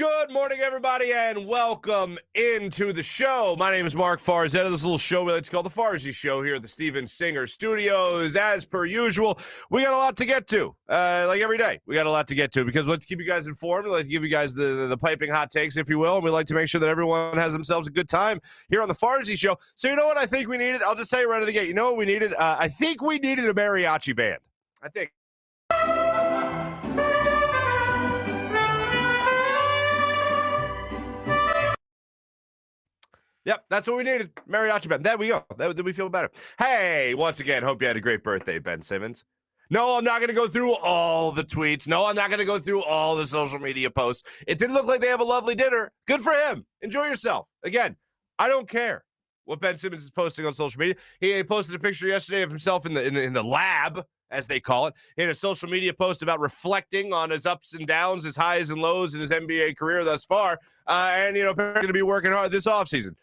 Good morning, everybody, and welcome into the show. My name is Marc Farzy. This little show we like to call the Farzy Show here at the Steven Singer Studios. As per usual, we got a lot to get to, like every day. We got a lot to get to because we like to keep you guys informed. We like to give you guys the piping hot takes, if you will, and we like to make sure that everyone has themselves a good time here on the Farzy Show. So you know what I think we needed? I'll just say right out of the gate. You know what we needed? I think we needed a mariachi band. I think. Yep, that's what we needed. Mariachi band. There we go. Did we feel better? Hey, once again, hope you had a great birthday, Ben Simmons. No, I'm not going to go through all the tweets. No, I'm not going to go through all the social media posts. It didn't look like they have a lovely dinner. Good for him. Enjoy yourself. Again, I don't care what Ben Simmons is posting on social media. He posted a picture yesterday of himself in the lab, as they call it. He had a social media post about reflecting on his ups and downs, his highs and lows in his NBA career thus far. And, apparently going to be working hard this offseason.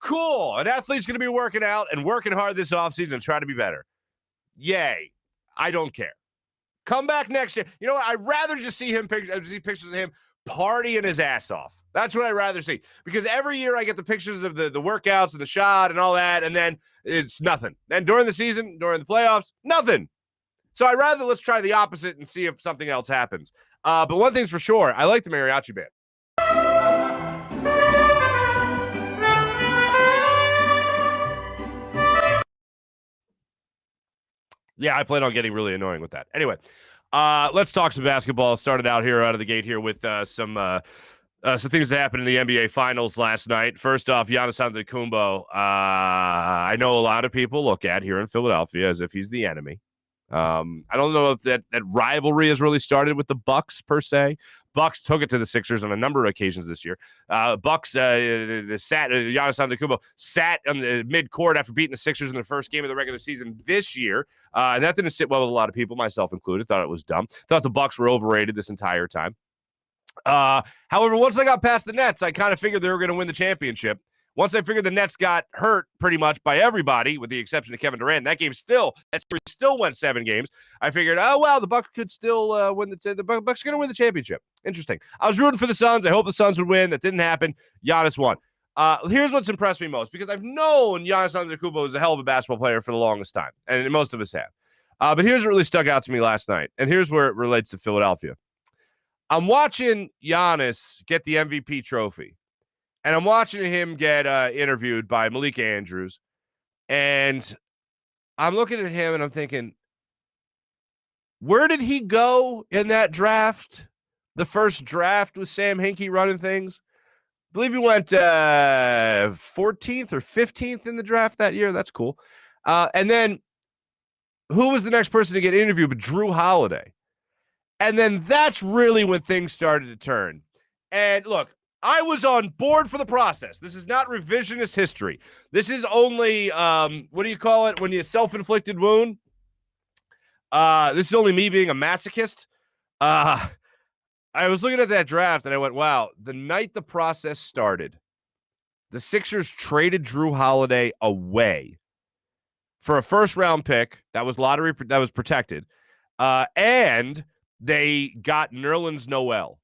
Cool. An athlete's going to be working out and working hard this offseason and try to be better. Yay. I don't care. Come back next year. You know what? I'd rather just see pictures of him partying his ass off. That's what I'd rather see. Because every year I get the pictures of the workouts and the shot and all that, and then it's nothing. And during the season, during the playoffs, nothing. So let's try the opposite and see if something else happens. But one thing's for sure, I like the mariachi band. Yeah, I plan on getting really annoying with that. Anyway, let's talk some basketball. Started out of the gate here with some things that happened in the NBA Finals last night. First off, Giannis Antetokounmpo. I know a lot of people look at here in Philadelphia as if he's the enemy. I don't know if that rivalry has really started with the Bucks per se. Bucks took it to the Sixers on a number of occasions this year. Giannis Antetokounmpo sat on the midcourt after beating the Sixers in the first game of the regular season this year, and that didn't sit well with a lot of people, myself included. Thought it was dumb. Thought the Bucks were overrated this entire time. However, once I got past the Nets, I kind of figured they were going to win the championship. Once I figured the Nets got hurt pretty much by everybody, with the exception of Kevin Durant, that still went 7 games. I figured, the Bucks could still win the Bucks are going to win the championship. Interesting. I was rooting for the Suns. I hope the Suns would win. That didn't happen. Giannis won. Here's what's impressed me most, because I've known Giannis Antetokounmpo is a hell of a basketball player for the longest time, and most of us have. But here's what really stuck out to me last night, and here's where it relates to Philadelphia. I'm watching Giannis get the MVP trophy. And I'm watching him get interviewed by Malik Andrews. And I'm looking at him and I'm thinking, where did he go in that draft? The first draft with Sam Hinkie running things? I believe he went 14th or 15th in the draft that year. That's cool. And then who was the next person to get interviewed but Drew Holiday? And then that's really when things started to turn. And look, I was on board for the process. This is not revisionist history. This is only, what do you call it when you self-inflicted wound? This is only me being a masochist. I was looking at that draft, and I went, wow, the night the process started, the Sixers traded Drew Holiday away for a first-round pick that was protected, and they got Nerlens Noel.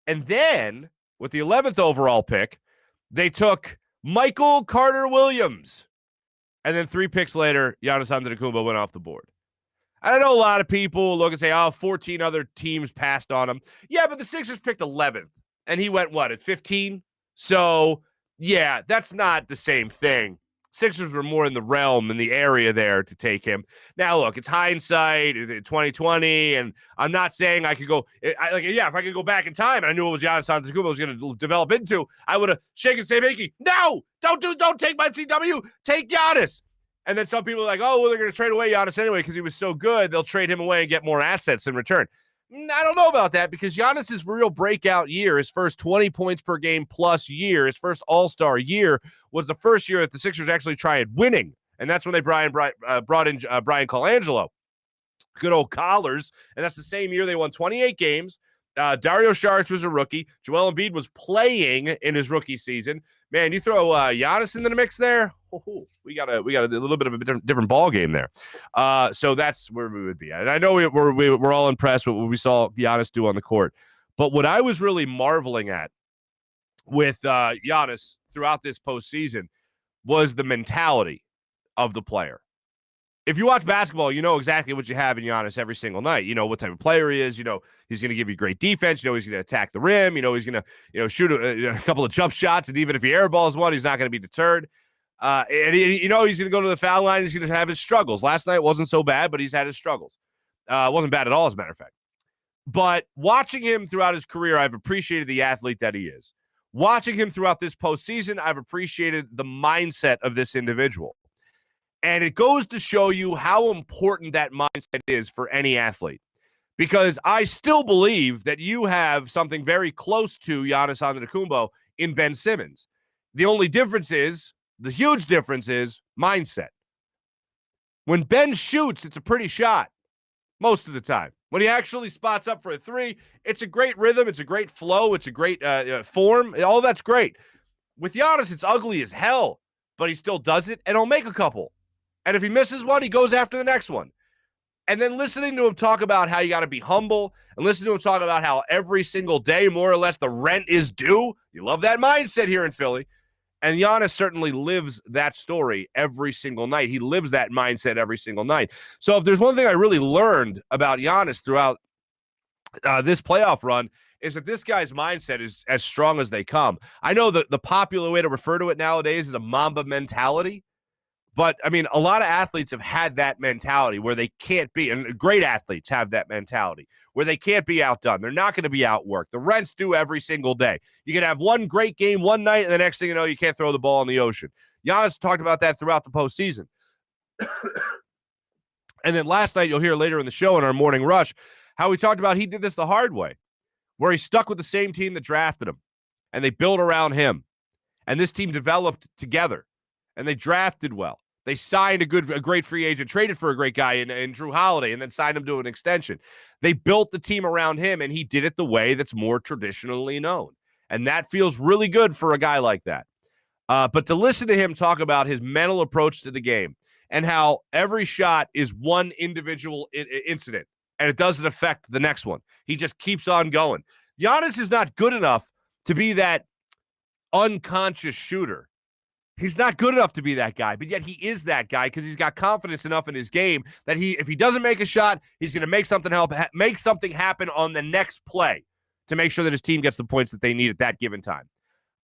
And then, with the 11th overall pick, they took Michael Carter-Williams. And then 3 picks later, Giannis Antetokounmpo went off the board. I know a lot of people look and say, 14 other teams passed on him. Yeah, but the Sixers picked 11th. And he went, at 15? So, yeah, that's not the same thing. Sixers were more in the realm, in the area there to take him. Now, look, it's hindsight, 2020, and I'm not saying I could go. If I could go back in time and I knew what Giannis Antetokounmpo was going to develop into, I would have shaken Sam Hinkie. No, don't take my CW. Take Giannis. And then some people are like, they're going to trade away Giannis anyway because he was so good. They'll trade him away and get more assets in return. I don't know about that, because Giannis's real breakout year, his first 20 points per game plus year, his first All-Star year, was the first year that the Sixers actually tried winning. And that's when they brought in Brian Colangelo. Good old Collars. And that's the same year they won 28 games. Dario Saric was a rookie. Joel Embiid was playing in his rookie season. Man, you throw Giannis into the mix there, we got a little bit of a different ball game there. So that's where we would be at. And I know we're all impressed with what we saw Giannis do on the court. But what I was really marveling at with Giannis throughout this postseason was the mentality of the player. If you watch basketball, you know exactly what you have in Giannis every single night. You know what type of player he is. You know he's going to give you great defense. You know he's going to attack the rim. You know he's going to shoot a couple of jump shots, and even if he airballs one, he's not going to be deterred. And he's going to go to the foul line. He's going to have his struggles. Last night wasn't so bad, but he's had his struggles. It wasn't bad at all, as a matter of fact. But watching him throughout his career, I've appreciated the athlete that he is. Watching him throughout this postseason, I've appreciated the mindset of this individual. And it goes to show you how important that mindset is for any athlete. Because I still believe that you have something very close to Giannis Antetokounmpo in Ben Simmons. The only difference is, the huge difference is mindset. When Ben shoots, it's a pretty shot most of the time. When he actually spots up for a three, it's a great rhythm. It's a great flow. It's a great form. All that's great. With Giannis, it's ugly as hell, but he still does it, and he'll make a couple. And if he misses one, he goes after the next one. And then listening to him talk about how you got to be humble, and listening to him talk about how every single day, more or less, the rent is due. You love that mindset here in Philly. And Giannis certainly lives that story every single night. He lives that mindset every single night. So if there's one thing I really learned about Giannis throughout this playoff run, is that this guy's mindset is as strong as they come. I know that the popular way to refer to it nowadays is a Mamba mentality. But, I mean, a lot of athletes have had that mentality where they can't be, and great athletes have that mentality, where they can't be outdone. They're not going to be outworked. The rent's due every single day. You can have one great game one night, and the next thing you know, you can't throw the ball in the ocean. Giannis talked about that throughout the postseason. And then last night, you'll hear later in the show in our morning rush, how he talked about he did this the hard way, where he stuck with the same team that drafted him, and they built around him. And this team developed together, and they drafted well. They signed a great free agent, traded for a great guy in Jrue Holiday, and then signed him to an extension. They built the team around him, and he did it the way that's more traditionally known. And that feels really good for a guy like that. But to listen to him talk about his mental approach to the game and how every shot is one individual incident, and it doesn't affect the next one. He just keeps on going. Giannis is not good enough to be that unconscious shooter. He's not good enough to be that guy, but yet he is that guy because he's got confidence enough in his game that if he doesn't make a shot, he's going to make something happen on the next play to make sure that his team gets the points that they need at that given time.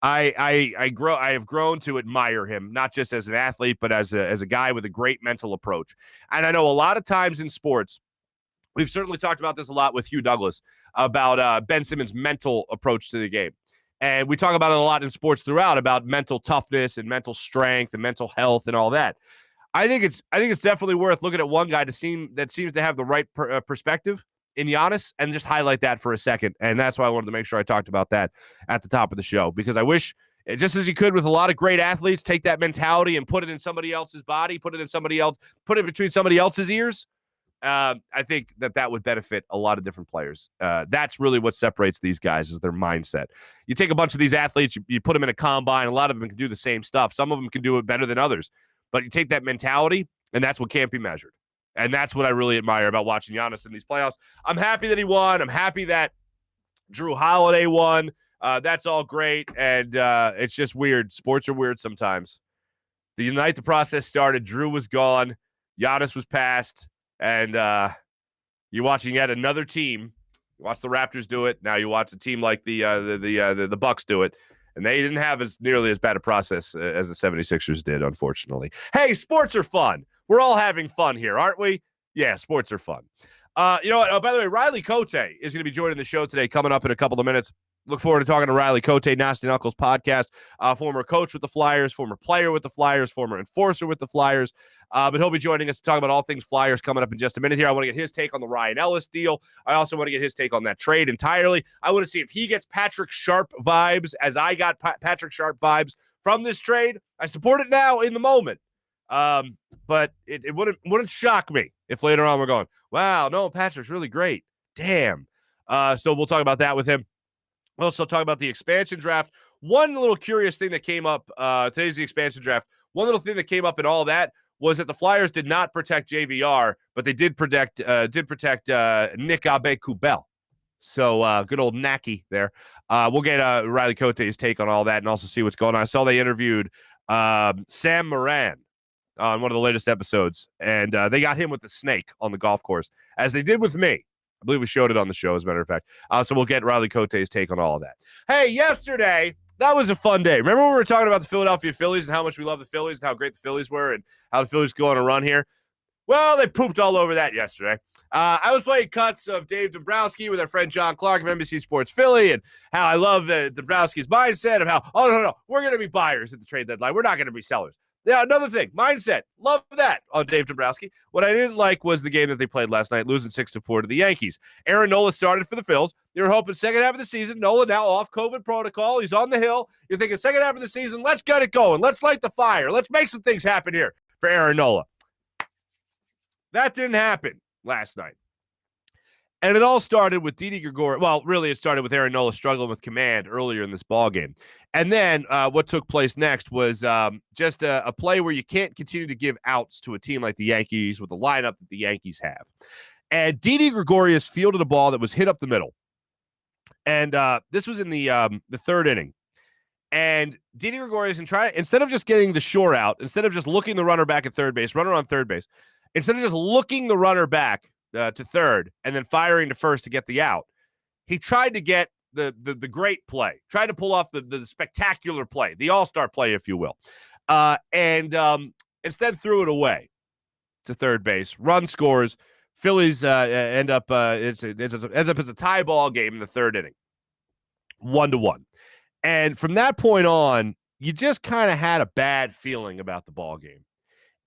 I have grown to admire him, not just as an athlete, but as a guy with a great mental approach. And I know a lot of times in sports, we've certainly talked about this a lot with Hugh Douglas about Ben Simmons' mental approach to the game. And we talk about it a lot in sports throughout about mental toughness and mental strength and mental health and all that. I think it's definitely worth looking at one guy that seems to have the right perspective in Giannis and just highlight that for a second. And that's why I wanted to make sure I talked about that at the top of the show, because I wish, just as you could with a lot of great athletes, take that mentality and put it in somebody else's body, put it between somebody else's ears. I think that would benefit a lot of different players. That's really what separates these guys is their mindset. You take a bunch of these athletes, you put them in a combine, a lot of them can do the same stuff. Some of them can do it better than others. But you take that mentality, and that's what can't be measured. And that's what I really admire about watching Giannis in these playoffs. I'm happy that he won. I'm happy that Jrue Holiday won. That's all great. And it's just weird. Sports are weird sometimes. The night the process started, Jrue was gone. Giannis was passed. And you're watching yet another team. You watch the Raptors do it. Now you watch a team like the Bucks do it. And they didn't have nearly as bad a process as the 76ers did, unfortunately. Hey, sports are fun. We're all having fun here, aren't we? Yeah, sports are fun. You know what? Oh, by the way, Riley Cote is going to be joining the show today, coming up in a couple of minutes. Look forward to talking to Riley Cote, Nasty Knuckles podcast, former coach with the Flyers, former player with the Flyers, former enforcer with the Flyers. But he'll be joining us to talk about all things Flyers coming up in just a minute here. I want to get his take on the Ryan Ellis deal. I also want to get his take on that trade entirely. I want to see if he gets Patrick Sharp vibes as I got Patrick Sharp vibes from this trade. I support it now in the moment. But it wouldn't shock me if later on we're going, wow, no, Patrick's really great. Damn. So we'll talk about that with him. We'll also talk about the expansion draft. One little curious thing that came up, today's the expansion draft. One little thing that came up in all that was that the Flyers did not protect JVR, but they did protect Nick Abe-Kubel. So good old Nacky there. We'll get Riley Cote's take on all that and also see what's going on. I saw they interviewed Sam Moran on one of the latest episodes, and they got him with the snake on the golf course, as they did with me. I believe we showed it on the show, as a matter of fact. So we'll get Riley Cote's take on all of that. Hey, yesterday, that was a fun day. Remember when we were talking about the Philadelphia Phillies and how much we love the Phillies and how great the Phillies were and how the Phillies go on a run here? Well, they pooped all over that yesterday. I was playing cuts of Dave Dombrowski with our friend John Clark of NBC Sports Philly and how I love Dombrowski's mindset of how, no, we're going to be buyers at the trade deadline. We're not going to be sellers. Yeah, another thing, mindset. Love that on Dave Dombrowski. What I didn't like was the game that they played last night, losing 6-4 to the Yankees. Aaron Nola started for the Phils. You were hoping second half of the season, Nola now off COVID protocol. He's on the hill. You're thinking second half of the season, let's get it going. Let's light the fire. Let's make some things happen here for Aaron Nola. That didn't happen last night. And it all started with Didi Gregorius. Well, really, it started with Aaron Nola struggling with command earlier in this ballgame. And then what took place next was just a play where you can't continue to give outs to a team like the Yankees with the lineup that the Yankees have. And Didi Gregorius fielded a ball that was hit up the middle. And this was in the third inning. And Didi Gregorius, instead of just getting the shore out, instead of just looking the runner back at third base, runner on third base, instead of just looking the runner back to third and then firing to first to get the out, he tried to get the great play, tried to pull off the spectacular play, the all-star play, if you will, and instead threw it away to third base. Run scores. Phillies end up ends up as a tie ball game in the third inning, 1-1. And from that point on, you just kind of had a bad feeling about the ball game.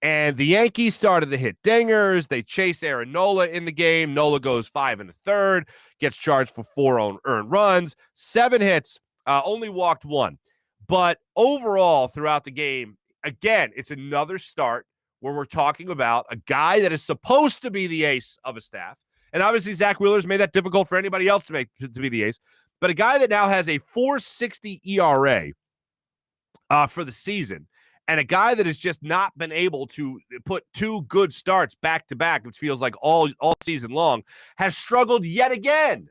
And the Yankees started to hit dingers. They chase Aaron Nola in the game. Nola goes 5 1/3, gets charged for 4 earned runs, 7 hits, only walked 1. But overall, throughout the game, again, it's another start where we're talking about a guy that is supposed to be the ace of a staff. And obviously, Zach Wheeler's made that difficult for anybody else to be the ace. But a guy that now has a 4.60 ERA for the season. And a guy that has just not been able to put 2 good starts back to back, which feels like all season long, has struggled yet again.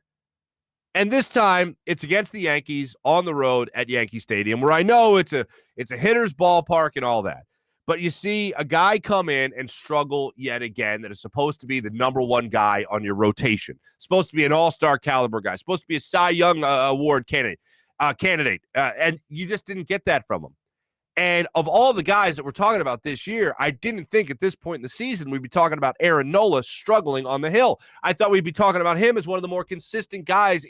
And this time, it's against the Yankees on the road at Yankee Stadium, where I know it's a hitter's ballpark and all that. But you see a guy come in and struggle yet again that is supposed to be the number one guy on your rotation, supposed to be an all-star caliber guy, supposed to be a Cy Young Award candidate, and you just didn't get that from him. And of all the guys that we're talking about this year, I didn't think at this point in the season we'd be talking about Aaron Nola struggling on the hill. I thought we'd be talking about him as one of the more consistent guys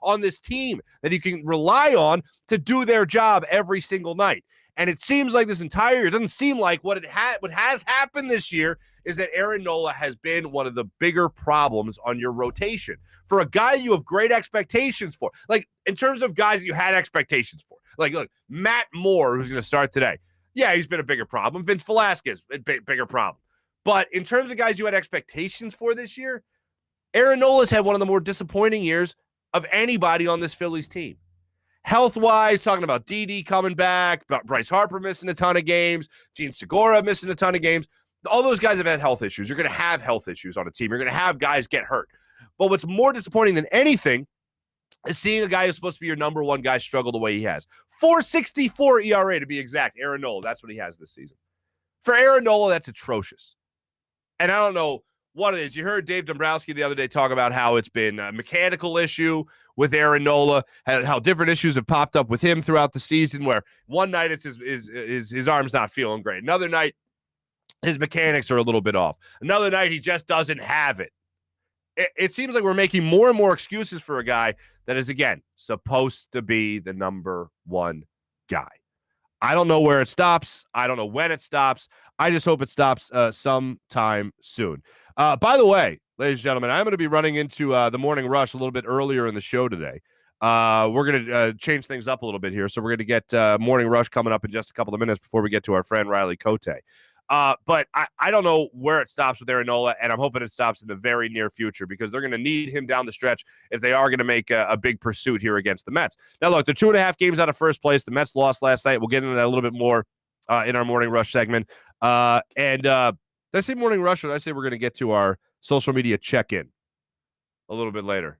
on this team that you can rely on to do their job every single night. And it seems like this entire year, it doesn't seem like what has happened this year is that Aaron Nola has been one of the bigger problems on your rotation. For a guy you have great expectations for, like in terms of guys that you had expectations for, like look, Matt Moore, who's going to start today. Yeah, he's been a bigger problem. Vince Velasquez, a bigger problem. But in terms of guys you had expectations for this year, Aaron Nola's had one of the more disappointing years of anybody on this Phillies team. Health-wise, talking about Didi coming back, about Bryce Harper missing a ton of games, Gene Segura missing a ton of games. All those guys have had health issues. You're going to have health issues on a team. You're going to have guys get hurt. But what's more disappointing than anything is seeing a guy who's supposed to be your number one guy struggle the way he has. 4.64 ERA to be exact. Aaron Nola, that's what he has this season. For Aaron Nola, that's atrocious. And I don't know what it is. You heard Dave Dombrowski the other day talk about how it's been a mechanical issue with Aaron Nola, how different issues have popped up with him throughout the season, where one night it's his arm's not feeling great. Another night, his mechanics are a little bit off. Another night, he just doesn't have it. It seems like we're making more and more excuses for a guy that is, again, supposed to be the number one guy. I don't know where it stops. I don't know when it stops. I just hope it stops sometime soon. By the way, ladies and gentlemen, I'm going to be running into the morning rush a little bit earlier in the show today. We're going to change things up a little bit here. So we're going to get morning rush coming up in just a couple of minutes before we get to our friend Riley Cote. But I don't know where it stops with Aaron Nola, and I'm hoping it stops in the very near future because they're going to need him down the stretch if they are going to make a big pursuit here against the Mets. Now, look, they're 2.5 games out of first place. The Mets lost last night. We'll get into that a little bit more in our morning rush segment. Did I say morning rush, or did I say we're going to get to our social media check-in a little bit later?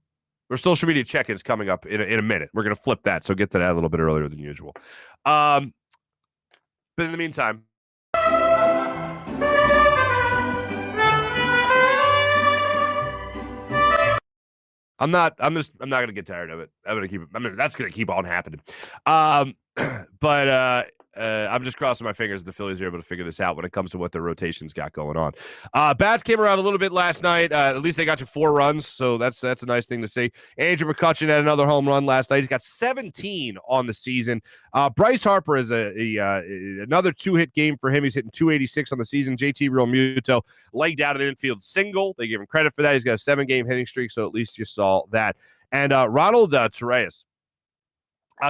Or social media check-ins coming up in a minute. We're going to flip that, so get to that a little bit earlier than usual. But in the meantime, I'm not going to get tired of it. I'm going to keep it. I mean, that's going to keep on happening. But I'm just crossing my fingers the Phillies are able to figure this out when it comes to what their rotations got going on. Bats came around a little bit last night. At least they got you 4 runs, so that's a nice thing to see. Andrew McCutchen had another home run last night. He's got 17 on the season. Bryce Harper is another 2-hit game for him. He's hitting 286 on the season. JT Realmuto laid down an infield single. They give him credit for that. He's got a 7-game hitting streak, so at least you saw that. And Ronald Torreyes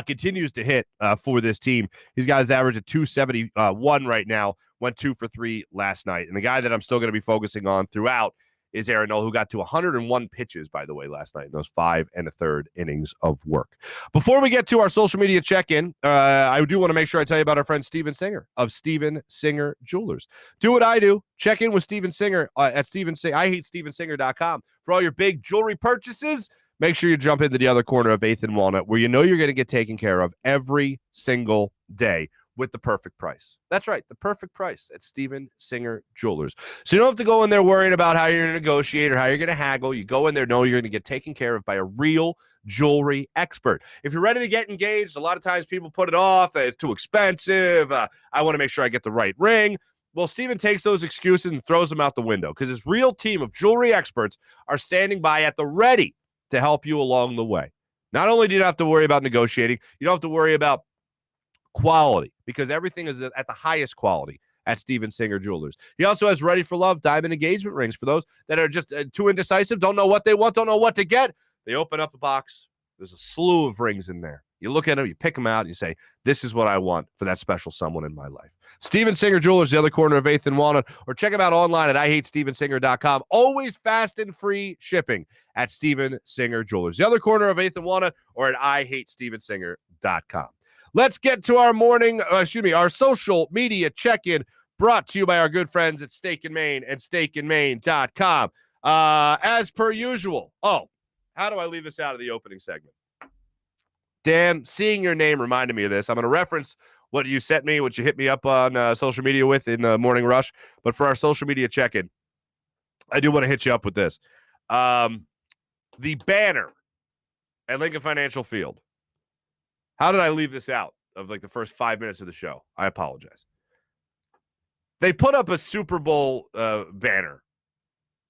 continues to hit for this team. He's got his average at 271 right now, went 2 for 3 last night. And the guy that I'm still going to be focusing on throughout is Aaron Nola, who got to 101 pitches, by the way, last night in those 5 1/3 innings of work. Before we get to our social media check-in, I do want to make sure I tell you about our friend Steven Singer of Steven Singer Jewelers. Do what I do. Check in with Steven Singer at IHateStevenSinger.com for all your big jewelry purchases. Make sure you jump into the other corner of 8th and Walnut, where you know you're going to get taken care of every single day with the perfect price. That's right, the perfect price at Steven Singer Jewelers. So you don't have to go in there worrying about how you're going to negotiate or how you're going to haggle. You go in there knowing you're going to get taken care of by a real jewelry expert. If you're ready to get engaged, a lot of times people put it off. It's too expensive. I want to make sure I get the right ring. Well, Steven takes those excuses and throws them out the window because his real team of jewelry experts are standing by at the ready to help you along the way. Not only do you not have to worry about negotiating, you don't have to worry about quality because everything is at the highest quality at Steven Singer Jewelers. He also has Ready for Love diamond engagement rings for those that are just too indecisive, don't know what they want, don't know what to get. They open up the box. There's a slew of rings in there. You look at them, you pick them out, and you say, this is what I want for that special someone in my life. Steven Singer Jewelers, the other corner of 8th and Walnut, or check them out online at IHateStevenSinger.com. Always fast and free shipping at Steven Singer Jewelers, the other corner of 8th and Walnut, or at IHateStevenSinger.com. Let's get to our social media check-in brought to you by our good friends at Steak and Maine and SteakandMaine.com. As per usual. Oh, how do I leave this out of the opening segment? Dan, seeing your name reminded me of this. I'm going to reference what you sent me, what you hit me up on social media with in the morning rush. But for our social media check-in, I do want to hit you up with this. The banner at Lincoln Financial Field. How did I leave this out of like the first 5 minutes of the show? I apologize. They put up a Super Bowl banner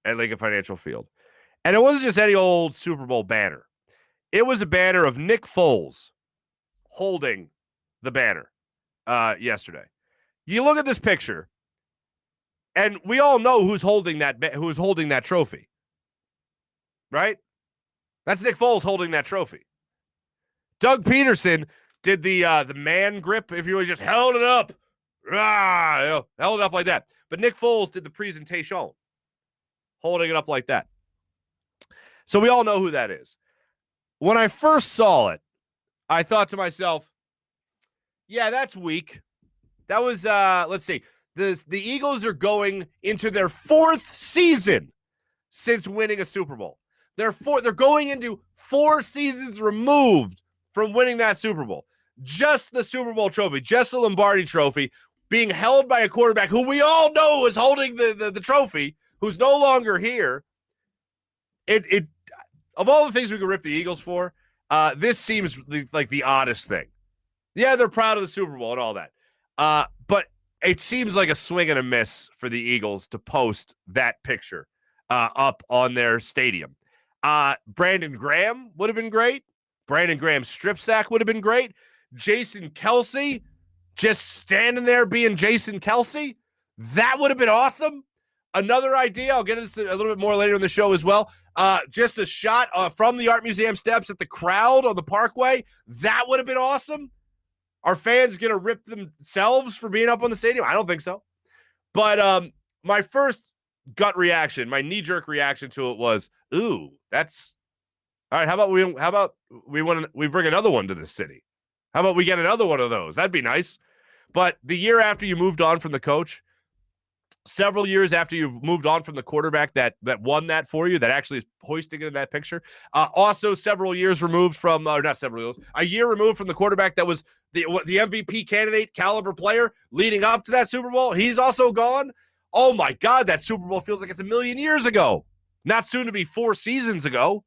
at Lincoln Financial Field. And it wasn't just any old Super Bowl banner. It was a banner of Nick Foles holding the banner yesterday. You look at this picture, and we all know who's holding that trophy, right? That's Nick Foles holding that trophy. Doug Peterson did the man grip, if you would, just held it up, held it up like that. But Nick Foles did the presentation, holding it up like that. So we all know who that is. When I first saw it, I thought to myself, yeah, that's weak. That was, let's see. The Eagles are going into their 4th season since winning a Super Bowl. They're going into 4 seasons removed from winning that Super Bowl. Just the Super Bowl trophy, just the Lombardi trophy, being held by a quarterback who we all know is holding the trophy, who's no longer here. It of all the things we could rip the Eagles for, this seems like the oddest thing. Yeah, they're proud of the Super Bowl and all that. But it seems like a swing and a miss for the Eagles to post that picture up on their stadium. Brandon Graham would have been great. Brandon Graham's strip sack would have been great. Jason Kelce just standing there being Jason Kelce. That would have been awesome. Another idea, I'll get into a little bit more later in the show as well. Just a shot from the Art Museum steps at the crowd on the Parkway. That would have been awesome. Are fans going to rip themselves for being up on the stadium? I don't think so. But my first gut reaction, my knee-jerk reaction to it was, ooh, that's all right. How about we bring another one to this city? How about we get another one of those? That'd be nice. But the year after you moved on from the coach, several years after you've moved on from the quarterback that won that for you, that actually is hoisting it in that picture. Also, several years removed from, or not several years, a year removed from the quarterback that was the MVP candidate caliber player leading up to that Super Bowl. He's also gone. Oh my God, that Super Bowl feels like it's a million years ago. Not soon to be 4 seasons ago.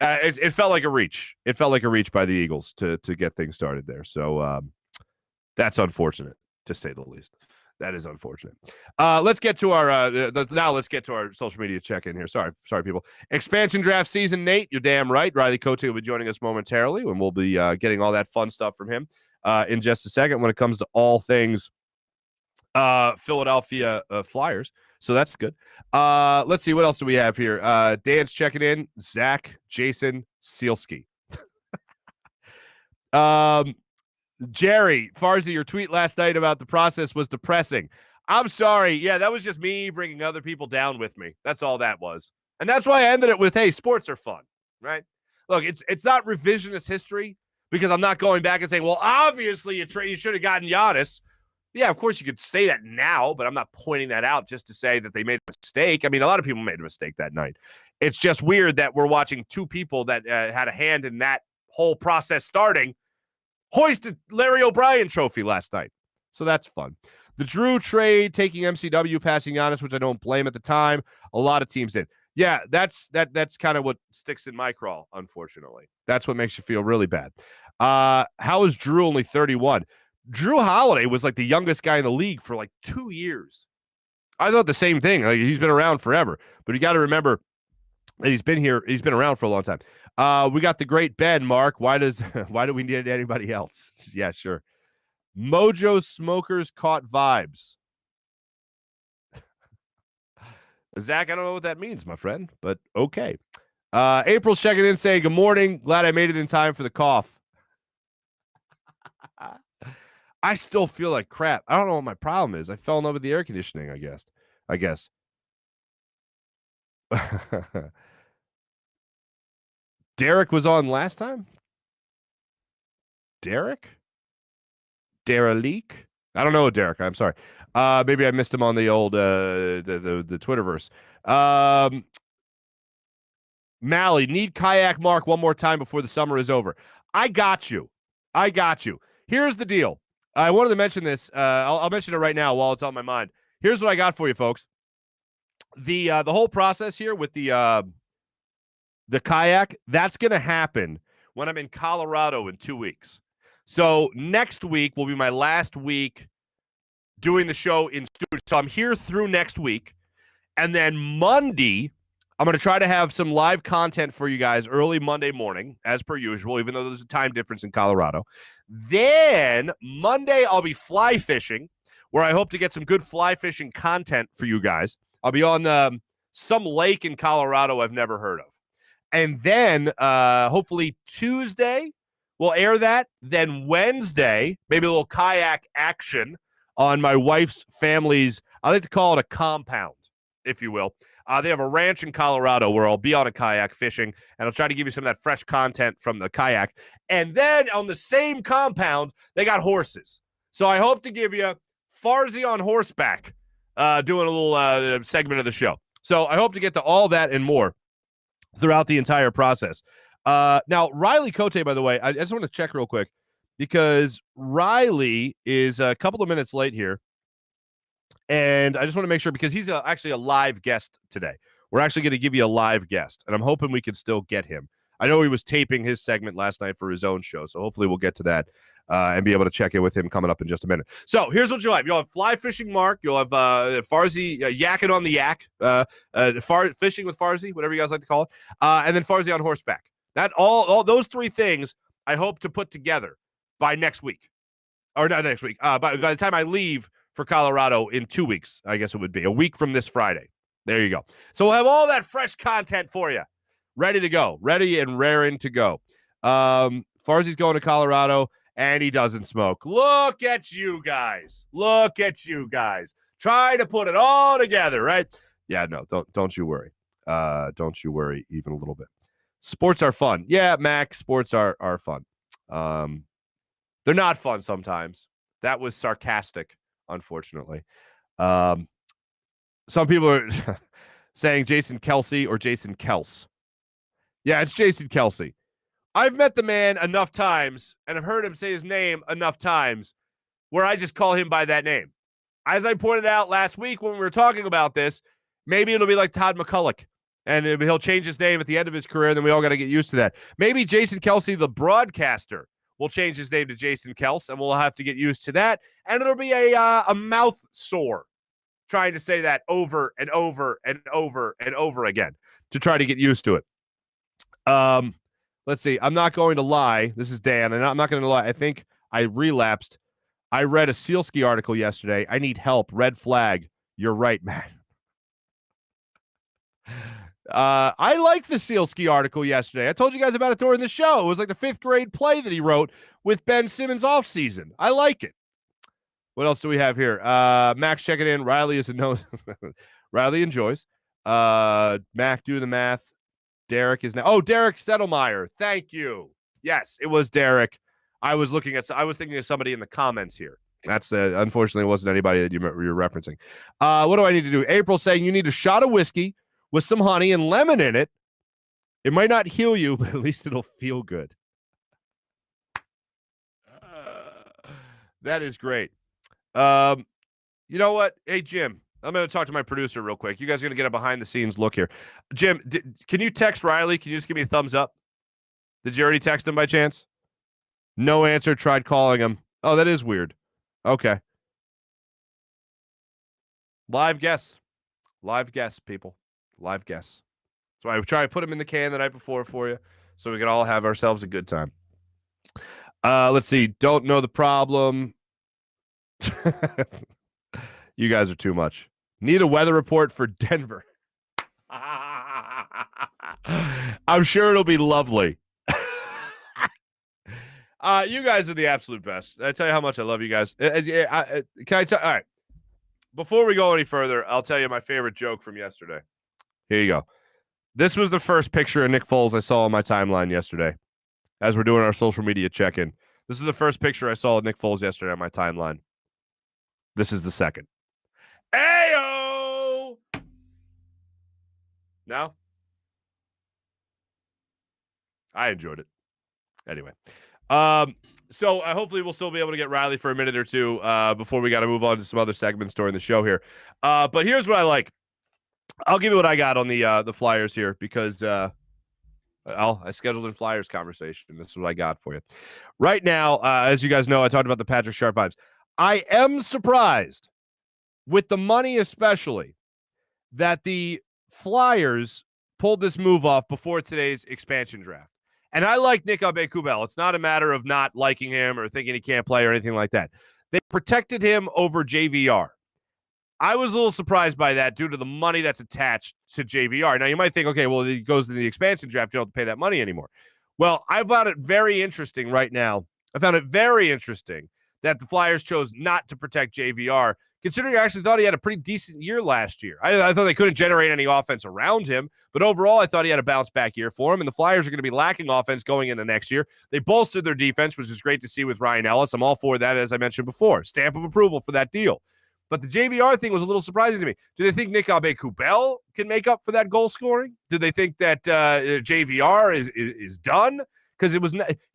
It felt like a reach. It felt like a reach by the Eagles to get things started there. So that's unfortunate, to say the least. That is unfortunate. Let's get to our now. Let's get to our social media check-in here. Sorry, people. Expansion draft season, Nate. You're damn right. Riley Cote will be joining us momentarily, and we'll be getting all that fun stuff from him in just a second when it comes to all things Philadelphia Flyers. So that's good. Let's see, what else do we have here? Dan's checking in. Zach, Jason, Sealski. Jerry, Farzy, your tweet last night about the process was depressing. I'm sorry. Yeah, that was just me bringing other people down with me. That's all that was. And that's why I ended it with, hey, sports are fun, right? Look, it's not revisionist history because I'm not going back and saying, well, obviously you should have gotten Giannis. Yeah, of course you could say that now, but I'm not pointing that out just to say that they made a mistake. I mean, a lot of people made a mistake that night. It's just weird that we're watching two people that had a hand in that whole process starting hoisted Larry O'Brien trophy last night. So that's fun. The Drew trade, taking MCW, passing Giannis, which I don't blame at the time. A lot of teams did. Yeah, that's kind of what sticks in my craw, unfortunately. That's what makes you feel really bad. How is Drew only 31? Drew Holiday was like the youngest guy in the league for like 2 years. I thought the same thing. Like, he's been around forever. But you got to remember that he's been around for a long time. We got the great Ben, Marc. Why do we need anybody else? Yeah, sure. Mojo Smokers caught vibes. Zach, I don't know what that means, my friend, but okay. April's checking in saying, good morning. Glad I made it in time for the cough. I still feel like crap. I don't know what my problem is. I fell in love with the air conditioning, I guess. Derek was on last time? Derek? Derek? I don't know, Derek. I'm sorry. Maybe I missed him on the old the Twitterverse. Mally, need kayak Marc one more time before the summer is over. I got you. Here's the deal. I wanted to mention this. I'll mention it right now while it's on my mind. Here's what I got for you, folks. The whole process here with the kayak, that's going to happen when I'm in Colorado in 2 weeks. So next week will be my last week doing the show in studio. So I'm here through next week. And then Monday, I'm going to try to have some live content for you guys early Monday morning, as per usual, even though there's a time difference in Colorado. Then Monday, I'll be fly fishing, where I hope to get some good fly fishing content for you guys. I'll be on some lake in Colorado I've never heard of. And then hopefully Tuesday, we'll air that. Then Wednesday, maybe a little kayak action on my wife's family's, I like to call it a compound, if you will. They have a ranch in Colorado where I'll be on a kayak fishing, and I'll try to give you some of that fresh content from the kayak. And then on the same compound, they got horses. So I hope to give you Farzy on horseback doing a little segment of the show. So I hope to get to all that and more throughout the entire process. Now, Riley Cote, by the way, I just want to check real quick because Riley is a couple of minutes late here. And I just want to make sure because he's actually a live guest today. We're actually going to give you a live guest, and I'm hoping we can still get him. I know he was taping his segment last night for his own show, so hopefully we'll get to that and be able to check in with him coming up in just a minute. So here's what you'll have. You'll have fly fishing Marc. You'll have Farzy yakking on the yak, fishing with Farzy, whatever you guys like to call it, and then Farzy on horseback. That all those three things I hope to put together by next week. Or not next week. By the time I leave for Colorado in 2 weeks, I guess it would be a week from this Friday. There you go. So we'll have all that fresh content for you, ready to go, ready and raring to go. Farzi's going to Colorado, and he doesn't smoke. Look at you guys. Try to put it all together, right? Yeah, no, don't you worry. Don't you worry even a little bit. Sports are fun. Yeah, Mac, sports are fun. They're not fun sometimes. That was sarcastic, unfortunately. Some people are saying Jason Kelsey or Jason Kels. Yeah, it's Jason Kelsey. I've met the man enough times and I've heard him say his name enough times where I just call him by that name. As I pointed out last week when we were talking about this, maybe it'll be like Todd McCulloch, and he'll change his name at the end of his career, and then we all got to get used to that. Maybe Jason Kelsey, the broadcaster, will change his name to Jason Kels, and we'll have to get used to that. And it'll be a mouth sore trying to say that over and over and over and over again to try to get used to it. Let's see. I'm not going to lie. This is Dan, and I'm not going to lie. I think I relapsed. I read a Sealski article yesterday. I need help. Red flag. You're right, man. I liked the Sealski article yesterday. I told you guys about it during the show. It was like the 5th grade play that he wrote with Ben Simmons off season. I like it. What else do we have here? Max checking in. Riley is a no. Riley enjoys. Mac, do the math. Derek is now. Oh, Derek Settlemeyer. Thank you. Yes, it was Derek. I was thinking of somebody in the comments here. That's unfortunately it wasn't anybody that you're referencing. What do I need to do? April saying you need a shot of whiskey with some honey and lemon in it. It might not heal you, but at least it'll feel good. That is great. You know what? Hey, Jim, I'm going to talk to my producer real quick. You guys are going to get a behind-the-scenes look here. Jim, can you text Riley? Can you just give me a thumbs up? Did you already text him by chance? No answer. Tried calling him. Oh, that is weird. Okay. Live guess. Live guess, people. Live guess. So I try to put him in the can the night before for you so we can all have ourselves a good time. Let's see. Don't know the problem. You guys are too much. Need a weather report for Denver. I'm sure it'll be lovely. You guys are the absolute best. I tell you how much I love you guys. Can I tell? All right. Before we go any further, I'll tell you my favorite joke from yesterday. Here you go. This was the first picture of Nick Foles I saw on my timeline yesterday as we're doing our social media check-in. This is the first picture I saw of Nick Foles yesterday on my timeline. This is the second. Ayo! Now? I enjoyed it. Anyway. So hopefully we'll still be able to get Riley for a minute or two before we got to move on to some other segments during the show here. But here's what I like. I'll give you what I got on the Flyers here because I scheduled in Flyers conversation. This is what I got for you. Right now, as you guys know, I talked about the Patrick Sharp vibes. I am surprised, with the money especially, that the Flyers pulled this move off before today's expansion draft. And I like Nick Aube-Kubel. It's not a matter of not liking him or thinking he can't play or anything like that. They protected him over JVR. I was a little surprised by that due to the money that's attached to JVR. Now, you might think, okay, well, he goes to the expansion draft. You don't have to pay that money anymore. Well, I found it very interesting right now. I found it very interesting that the Flyers chose not to protect JVR, considering I actually thought he had a pretty decent year last year. I thought they couldn't generate any offense around him, but overall I thought he had a bounce-back year for him, and the Flyers are going to be lacking offense going into next year. They bolstered their defense, which is great to see with Ryan Ellis. I'm all for that, as I mentioned before. Stamp of approval for that deal. But the JVR thing was a little surprising to me. Do they think Nick Aube-Kubel can make up for that goal scoring? Do they think that JVR is done? Because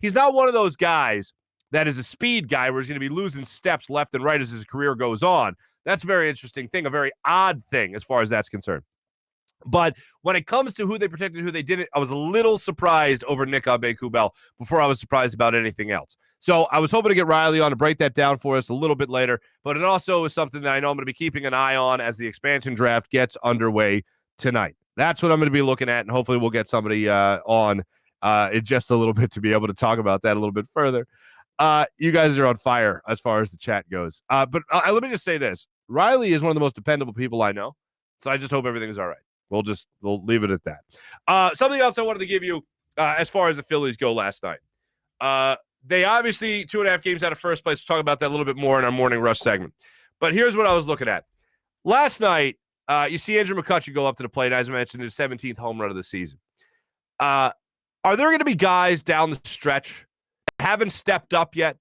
he's not one of those guys that is a speed guy where he's going to be losing steps left and right as his career goes on. That's a very interesting thing, a very odd thing as far as that's concerned. But when it comes to who they protected and who they didn't, I was a little surprised over Nick Aube-Kubel before I was surprised about anything else. So I was hoping to get Riley on to break that down for us a little bit later, but it also is something that I know I'm going to be keeping an eye on as the expansion draft gets underway tonight. That's what I'm going to be looking at, and hopefully we'll get somebody on in just a little bit to be able to talk about that a little bit further. You guys are on fire as far as the chat goes. But let me just say this. Riley is one of the most dependable people I know, so I just hope everything is all right. We'll leave it at that. Something else I wanted to give you as far as the Phillies go last night. They obviously 2.5 games out of first place. We'll talk about that a little bit more in our morning rush segment. But here's what I was looking at. Last night, you see Andrew McCutcheon go up to the plate, as I mentioned, his 17th home run of the season. Are there going to be guys down the stretch that haven't stepped up yet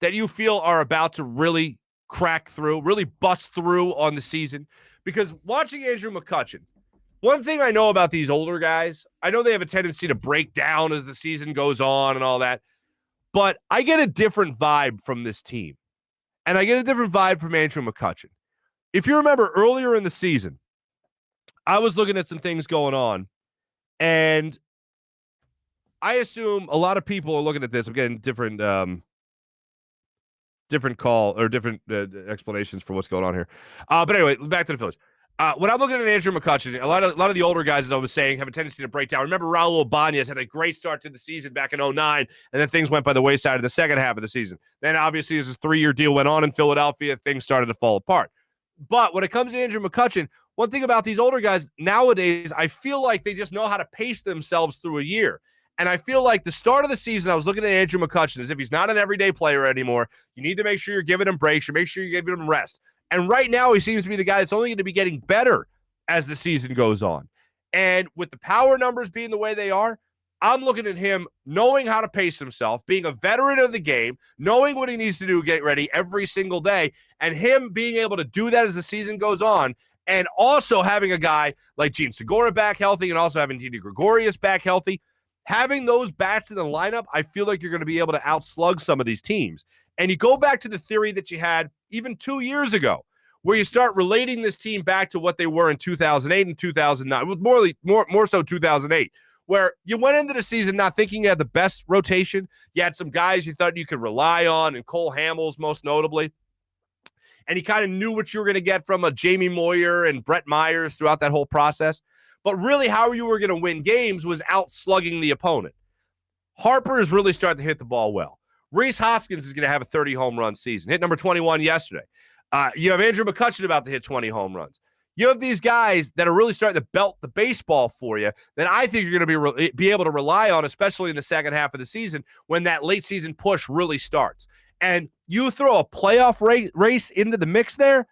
that you feel are about to really crack through, really bust through on the season? Because watching Andrew McCutchen, one thing I know about these older guys, I know they have a tendency to break down as the season goes on and all that, but I get a different vibe from this team. And I get a different vibe from Andrew McCutchen. If you remember earlier in the season, I was looking at some things going on, and I assume a lot of people are looking at this. I'm getting different call or different explanations for what's going on here. But anyway, back to the Phillies. When I'm looking at Andrew McCutchen, a lot of the older guys that I was saying have a tendency to break down. Remember, Raul Ibanez had a great start to the season back in 2009, and then things went by the wayside in the second half of the season. Then, obviously, as his 3-year deal went on in Philadelphia, things started to fall apart. But when it comes to Andrew McCutchen, one thing about these older guys nowadays, I feel like they just know how to pace themselves through a year. And I feel like the start of the season, I was looking at Andrew McCutchen as if he's not an everyday player anymore. You need to make sure you're giving him breaks. You make sure you're giving him rest. And right now, he seems to be the guy that's only going to be getting better as the season goes on. And with the power numbers being the way they are, I'm looking at him knowing how to pace himself, being a veteran of the game, knowing what he needs to do to get ready every single day, and him being able to do that as the season goes on, and also having a guy like Gene Segura back healthy and also having Didi Gregorius back healthy. Having those bats in the lineup, I feel like you're going to be able to outslug some of these teams. And you go back to the theory that you had even 2 years ago, where you start relating this team back to what they were in 2008 and 2009, more so 2008, where you went into the season not thinking you had the best rotation. You had some guys you thought you could rely on, and Cole Hamels most notably. And you kind of knew what you were going to get from a Jamie Moyer and Brett Myers throughout that whole process. But really how you were going to win games was out-slugging the opponent. Harper is really starting to hit the ball well. Rhys Hoskins is going to have a 30-home run season. Hit number 21 yesterday. You have Andrew McCutchen about to hit 20 home runs. You have these guys that are really starting to belt the baseball for you that I think you're going to be able to rely on, especially in the second half of the season when that late-season push really starts. And you throw a playoff race into the mix there,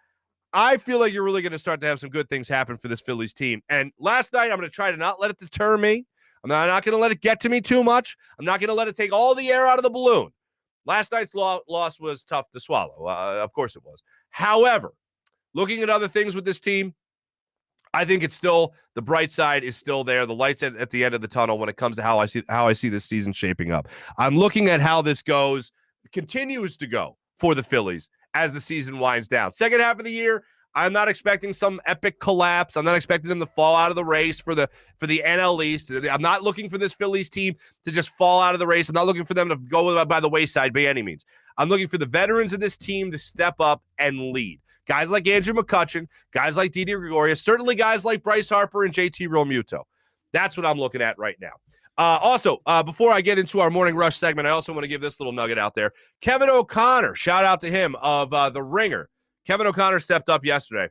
I feel like you're really going to start to have some good things happen for this Phillies team. And last night, I'm going to try to not let it deter me. I'm not going to let it get to me too much. I'm not going to let it take all the air out of the balloon. Last night's loss was tough to swallow. Of course it was. However, looking at other things with this team, I think it's still, the bright side is still there. The light's at the end of the tunnel when it comes to how I see this season shaping up. I'm looking at how this continues to go for the Phillies as the season winds down. Second half of the year, I'm not expecting some epic collapse. I'm not expecting them to fall out of the race for the NL East. I'm not looking for this Phillies team to just fall out of the race. I'm not looking for them to go by the wayside by any means. I'm looking for the veterans of this team to step up and lead. Guys like Andrew McCutchen, guys like Didi Gregorius, certainly guys like Bryce Harper and JT Realmuto. That's what I'm looking at right now. Also, before I get into our Morning Rush segment, I also want to give this little nugget out there. Kevin O'Connor, shout out to him of The Ringer. Kevin O'Connor stepped up yesterday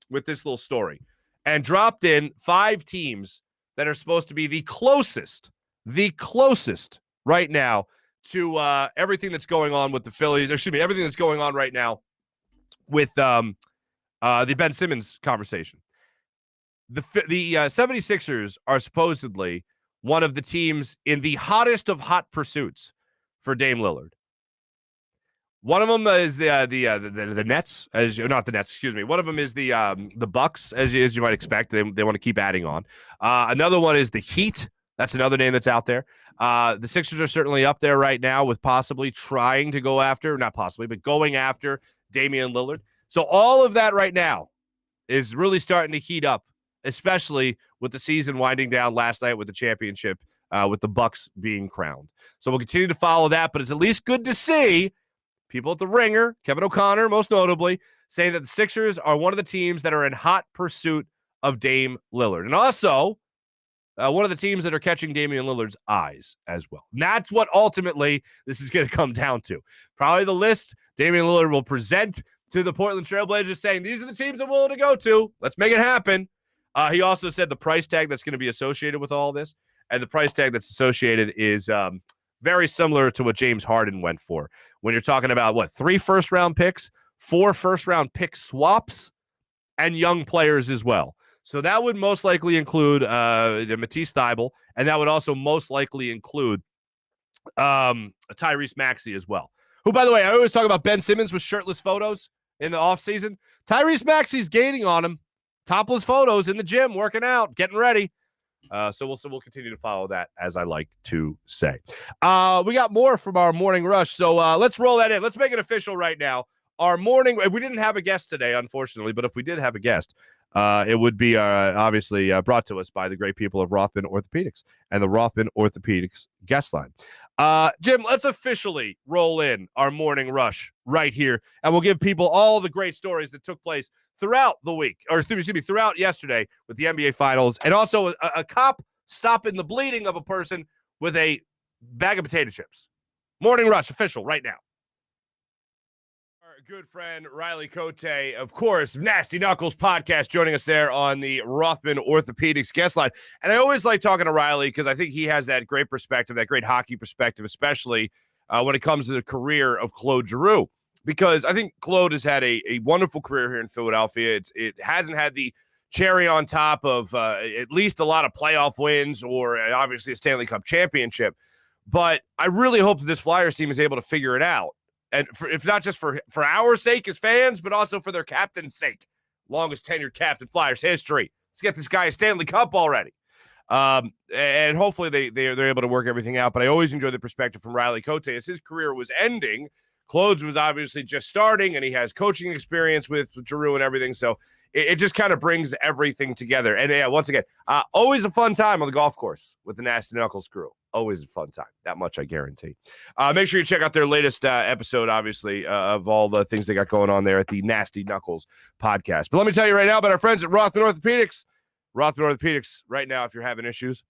with this little story and dropped in 5 teams that are supposed to be the closest right now to everything that's going on with the Phillies. Excuse me, everything that's going on right now with the Ben Simmons conversation. The 76ers are supposedly one of the teams in the hottest of hot pursuits for Dame Lillard. One of them is the Nets, not the Nets, excuse me. One of them is the Bucks, as you might expect. They want to keep adding on. Another one is the Heat. That's another name that's out there. The Sixers are certainly up there right now with possibly trying to go after, not possibly, but going after Damian Lillard. So all of that right now is really starting to heat up, especially with the season winding down last night with the championship, with the Bucks being crowned. So we'll continue to follow that, but it's at least good to see people at The Ringer, Kevin O'Connor most notably, say that the Sixers are one of the teams that are in hot pursuit of Dame Lillard. And also, one of the teams that are catching Damian Lillard's eyes as well. And that's what ultimately this is going to come down to. Probably the list Damian Lillard will present to the Portland Trailblazers saying, these are the teams I'm willing to go to. Let's make it happen. He also said the price tag that's going to be associated with all this, and the price tag that's associated is very similar to what James Harden went for. When you're talking about, 3 first-round picks, 4 first-round pick swaps, and young players as well. So that would most likely include Matisse Thybulle, and that would also most likely include Tyrese Maxey as well. Who, by the way, I always talk about Ben Simmons with shirtless photos in the offseason. Tyrese Maxey's gaining on him. topless photos in the gym, working out, getting ready. So we'll continue to follow that, as I like to say. We got more from our morning rush, so let's roll that in. Let's make it official right now. Our morning, we didn't have a guest today, unfortunately, but if we did have a guest, it would be obviously brought to us by the great people of Rothman Orthopaedics and the Rothman Orthopaedics guest line. Jim, let's officially roll in our morning rush right here, and we'll give people all the great stories that took place throughout the week, or excuse me, throughout yesterday with the NBA Finals, and also a cop stopping the bleeding of a person with a bag of potato chips. Morning rush official right now. Our good friend Riley Cote, of course, Nasty Knuckles podcast, joining us there on the Rothman Orthopaedics guest line. And I always like talking to Riley because I think he has that great perspective, that great hockey perspective, especially when it comes to the career of Claude Giroux. Because I think Claude has had a wonderful career here in Philadelphia. It hasn't had the cherry on top of at least a lot of playoff wins or obviously a Stanley Cup championship. But I really hope that this Flyers team is able to figure it out. And if not just for our sake as fans, but also for their captain's sake. Longest tenured captain Flyers history. Let's get this guy a Stanley Cup already. And hopefully they're able to work everything out. But I always enjoy the perspective from Riley Cote as his career was ending. Claude's was obviously just starting, and he has coaching experience with Giroux and everything. So it just kind of brings everything together. And yeah, once again, always a fun time on the golf course with the Nasty Knuckles crew. Always a fun time. That much I guarantee. Make sure you check out their latest episode, obviously, of all the things they got going on there at the Nasty Knuckles podcast. But let me tell you right now about our friends at Rothman Orthopaedics. Rothman Orthopaedics, right now, if you're having issues,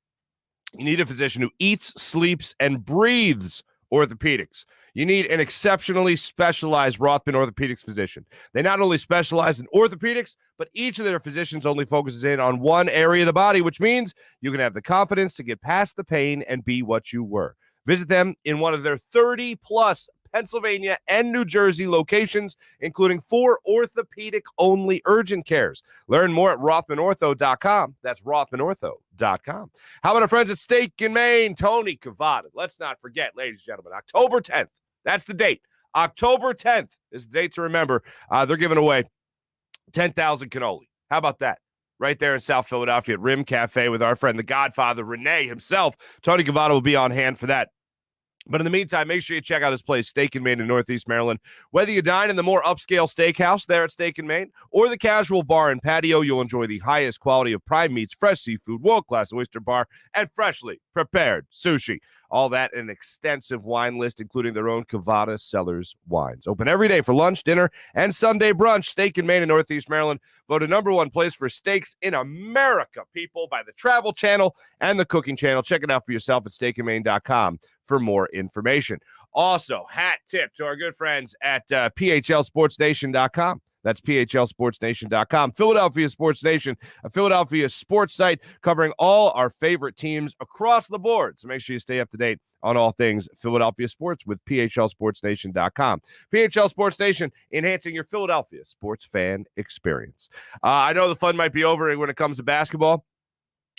you need a physician who eats, sleeps, and breathes orthopedics. You need an exceptionally specialized Rothman Orthopaedics physician. They not only specialize in orthopedics, but each of their physicians only focuses in on one area of the body, which means you can have the confidence to get past the pain and be what you were. Visit them in one of their 30-plus Pennsylvania and New Jersey locations, including 4 orthopedic-only urgent cares. Learn more at RothmanOrtho.com. That's RothmanOrtho.com. How about our friends at Steak and Maine? Tony Cavada. Let's not forget, ladies and gentlemen, October 10th. That's the date. October 10th is the date to remember. They're giving away 10,000 cannoli. How about that? Right there in South Philadelphia at Rim Cafe with our friend, the Godfather, Renee himself. Tony Cavada will be on hand for that. But in the meantime, make sure you check out his place, Steak and Maine in Northeast Maryland. Whether you dine in the more upscale steakhouse there at Steak and Maine or the casual bar and patio, you'll enjoy the highest quality of prime meats, fresh seafood, world-class oyster bar, and freshly prepared sushi. All that and an extensive wine list, including their own Cavada Cellars wines. Open every day for lunch, dinner, and Sunday brunch. Steak and Maine in Northeast Maryland. Voted #1 place for steaks in America, people, by the Travel Channel and the Cooking Channel. Check it out for yourself at steakandmaine.com for more information. Also, hat tip to our good friends at PHLSportsNation.com. That's PHLSportsNation.com. Philadelphia Sports Nation, a Philadelphia sports site covering all our favorite teams across the board. So make sure you stay up to date on all things Philadelphia sports with PHLSportsNation.com. PHL Sports Nation, enhancing your Philadelphia sports fan experience. I know the fun might be over when it comes to basketball,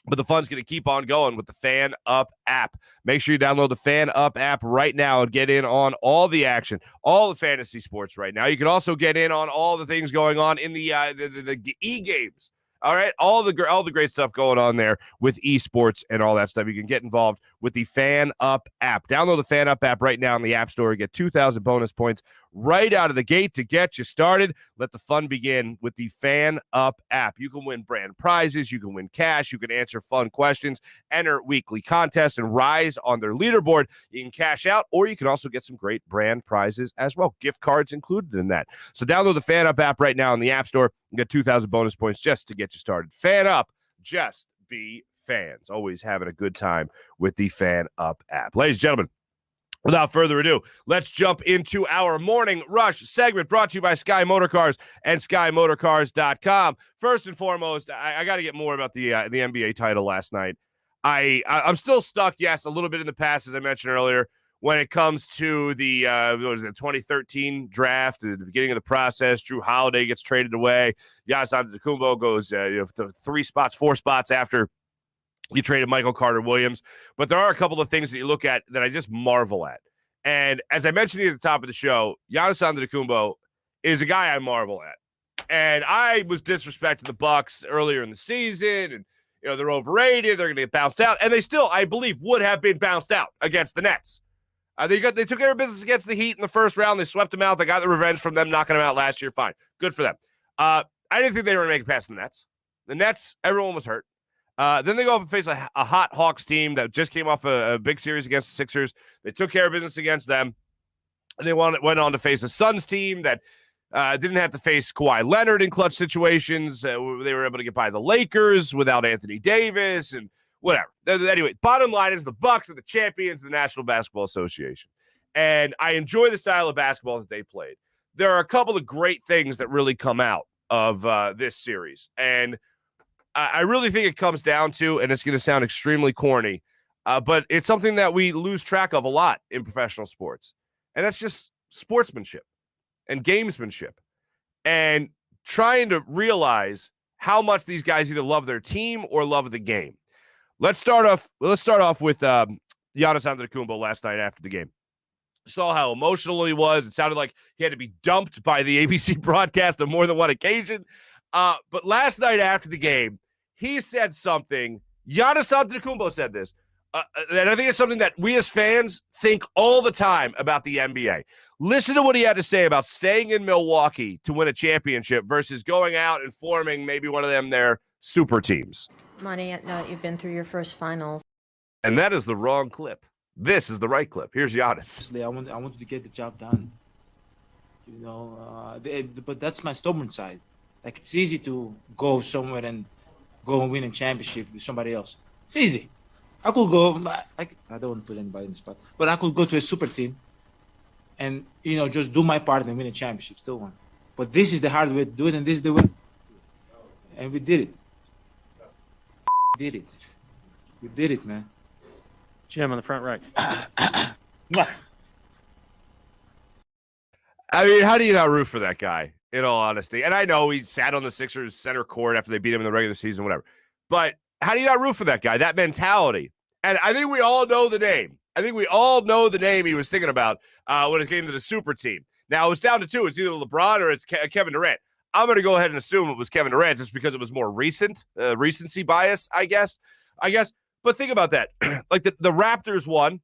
but the fun's going to keep on going with the FanUp app. Make sure you download the FanUp app right now and get in on all the action, all the fantasy sports right now. You can also get in on all the things going on in the e-games. All right, all the great stuff going on there with esports and all that stuff. You can get involved with the FanUp app. Download the FanUp app right now in the App Store. Get 2,000 bonus points right out of the gate to get you started. Let the fun begin with the FanUp app. You can win brand prizes. You can win cash. You can answer fun questions, enter weekly contests, and rise on their leaderboard. You can cash out, or you can also get some great brand prizes as well. Gift cards included in that. So download the FanUp app right now in the App Store and get 2,000 bonus points just to get you started. FanUp, just be fans. Always having a good time with the FanUp app. Ladies and gentlemen, without further ado, let's jump into our Morning Rush segment brought to you by Sky Motorcars and SkyMotorcars.com. First and foremost, I got to get more about the NBA title last night. I'm still stuck, yes, a little bit in the past, as I mentioned earlier, when it comes to the 2013 draft, at the beginning of the process. Drew Holiday gets traded away. Giannis Antetokounmpo goes 4 spots after you traded Michael Carter-Williams. But there are a couple of things that you look at that I just marvel at. And as I mentioned at the top of the show, Giannis Antetokounmpo is a guy I marvel at. And I was disrespecting the Bucks earlier in the season, and they're overrated. They're going to get bounced out, and they still, I believe, would have been bounced out against the Nets. They took care of business against the Heat in the first round. They swept them out. They got the revenge from them knocking them out last year. Fine, good for them. I didn't think they were going to make it past the Nets. The Nets, everyone was hurt. Then they go up and face a hot Hawks team that just came off a big series against the Sixers. They took care of business against them. And they went on to face a Suns team that didn't have to face Kawhi Leonard in clutch situations. They were able to get by the Lakers without Anthony Davis and whatever. Anyway, bottom line is the Bucks are the champions of the National Basketball Association. And I enjoy the style of basketball that they played. There are a couple of great things that really come out of this series. And I really think it comes down to, and it's going to sound extremely corny, but it's something that we lose track of a lot in professional sports. And that's just sportsmanship and gamesmanship and trying to realize how much these guys either love their team or love the game. Let's start off with Giannis Antetokounmpo last night after the game. Saw how emotional he was. It sounded like he had to be dumped by the ABC broadcast on more than one occasion. But last night after the game, he said something. Giannis Antetokounmpo said this. And I think it's something that we as fans think all the time about the NBA. Listen to what he had to say about staying in Milwaukee to win a championship versus going out and forming maybe one of their super teams. Money, now that you've been through your first finals. And that is the wrong clip. This is the right clip. Here's Giannis. I wanted to get the job done. But that's my stubborn side. Like, it's easy to go somewhere and go and win a championship with somebody else. It's easy. I could go, I don't want to put anybody in the spot, but I could go to a super team and, just do my part and win a championship, still won. But this is the hard way to do it, and this is the way. And we did it. We did it, man. Jim on the front right. I mean, how do you not root for that guy, in all honesty? And I know he sat on the Sixers center court after they beat him in the regular season, whatever. But how do you not root for that guy, that mentality? And I think we all know the name. He was thinking about when it came to the super team. Now, it's down to two. It's either LeBron or it's Kevin Durant. I'm going to go ahead and assume it was Kevin Durant just because it was more recent, recency bias, I guess. But think about that. Like the Raptors won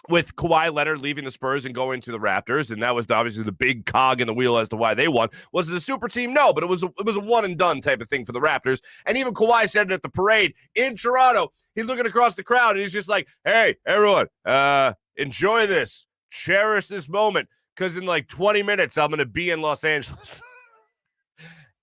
with Kawhi Leonard leaving the Spurs and going to the Raptors, and that was obviously the big cog in the wheel as to why they won. Was it a super team? No, but it was a one and done type of thing for the Raptors. And even Kawhi said it at the parade in Toronto. He's looking across the crowd and he's just like, "Hey, everyone, enjoy this, cherish this moment, because in like 20 minutes I'm going to be in Los Angeles."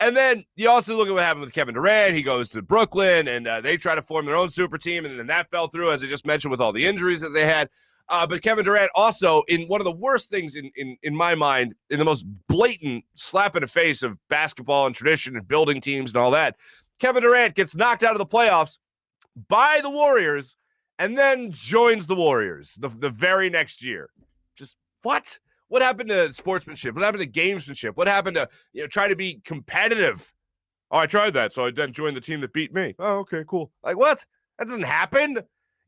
And then you also look at what happened with Kevin Durant. He goes to Brooklyn, and they try to form their own super team, and then that fell through, as I just mentioned, with all the injuries that they had. But Kevin Durant also, in one of the worst things in my mind, in the most blatant slap in the face of basketball and tradition and building teams and all that, Kevin Durant gets knocked out of the playoffs by the Warriors and then joins the Warriors the very next year. Just what? What happened to sportsmanship? What happened to gamesmanship? What happened to trying to be competitive? Oh, I tried that, so I then joined the team that beat me. Oh, okay, cool. Like, what? That doesn't happen.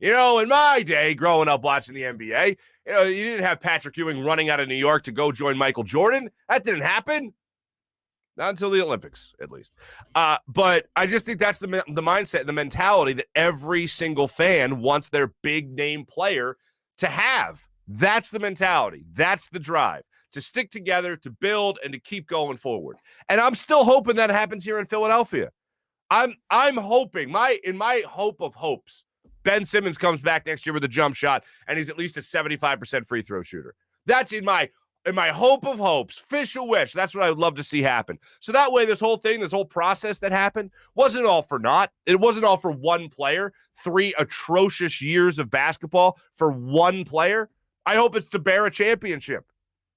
In my day, growing up watching the NBA, you didn't have Patrick Ewing running out of New York to go join Michael Jordan. That didn't happen. Not until the Olympics, at least. But I just think that's the mindset, the mentality that every single fan wants their big name player to have. That's the mentality. That's the drive to stick together, to build, and to keep going forward. And I'm still hoping that happens here in Philadelphia. I'm hoping, in my hope of hopes, Ben Simmons comes back next year with a jump shot, and he's at least a 75% free throw shooter. That's in my hope of hopes, official wish. That's what I would love to see happen. So that way, this whole process that happened wasn't all for naught. It wasn't all for one player. 3 atrocious years of basketball for one player. I hope it's to bear a championship.